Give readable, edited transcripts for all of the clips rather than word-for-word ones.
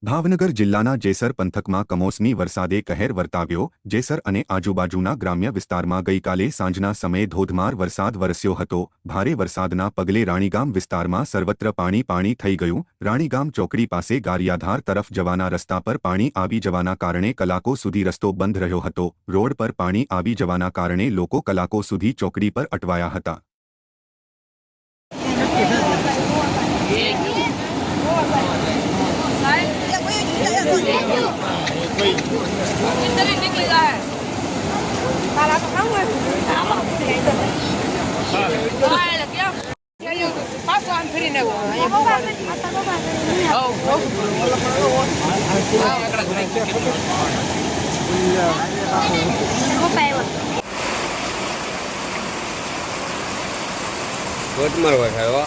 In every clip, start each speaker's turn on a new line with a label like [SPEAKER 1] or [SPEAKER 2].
[SPEAKER 1] ભાવનગર જિલ્લાના જેસર પંથકમાં કમોસમી વરસાદે કહેર વર્તાવ્યો। જેસર અને આજુબાજુના ગ્રામ્ય વિસ્તારમાં ગઈકાલે સાંજના સમયે ધોધમાર વરસાદ વરસ્યો હતો। ભારે વરસાદના પગલે રાણીગામ વિસ્તારમાં સર્વત્ર પાણી થઈ ગયું। રાણીગામ ચોકડી પાસે ગારિયાધાર તરફ જવાના રસ્તા પર પાણી આવી જવાના કારણે કલાકો સુધી રસ્તો બંધ રહ્યો હતો। રોડ પર પાણી આવી જવાના કારણે લોકો કલાકો સુધી ચોકડી પર અટવાયા હતા।
[SPEAKER 2] ધોધમાર વરસાદ હો।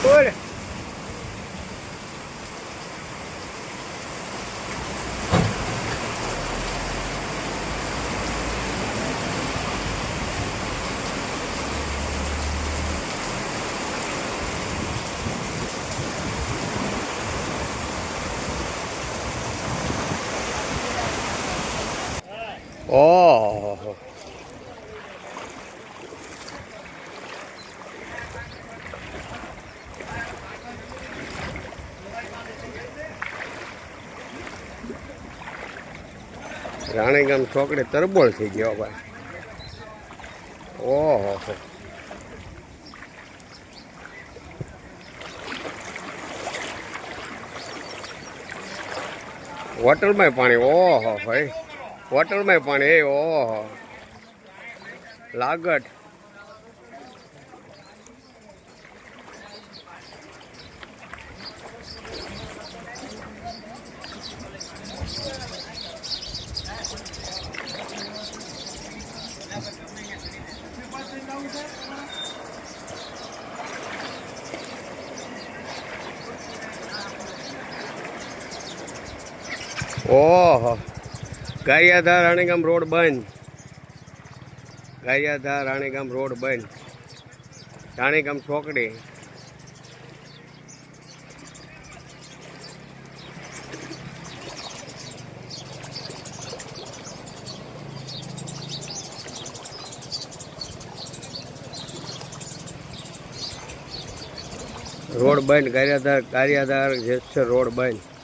[SPEAKER 2] બોલ ઓહો રાણીગામ ચોકડે તરબોળ થઈ ગયો ભાઈ। ઓહો હોટલમાં પાણી। ઓહો ભાઈ હોટલમાં પાણી। ઓહો લાગટ ઓહો ગારિયાધાર રાણીગામ રોડ બંધ। ગારિયાધાર રાણીગામ રોડ બંધ। રાણીગામ ચોકડી રોડ બંધ। ગારિયાધાર જેસર રોડ બંધ।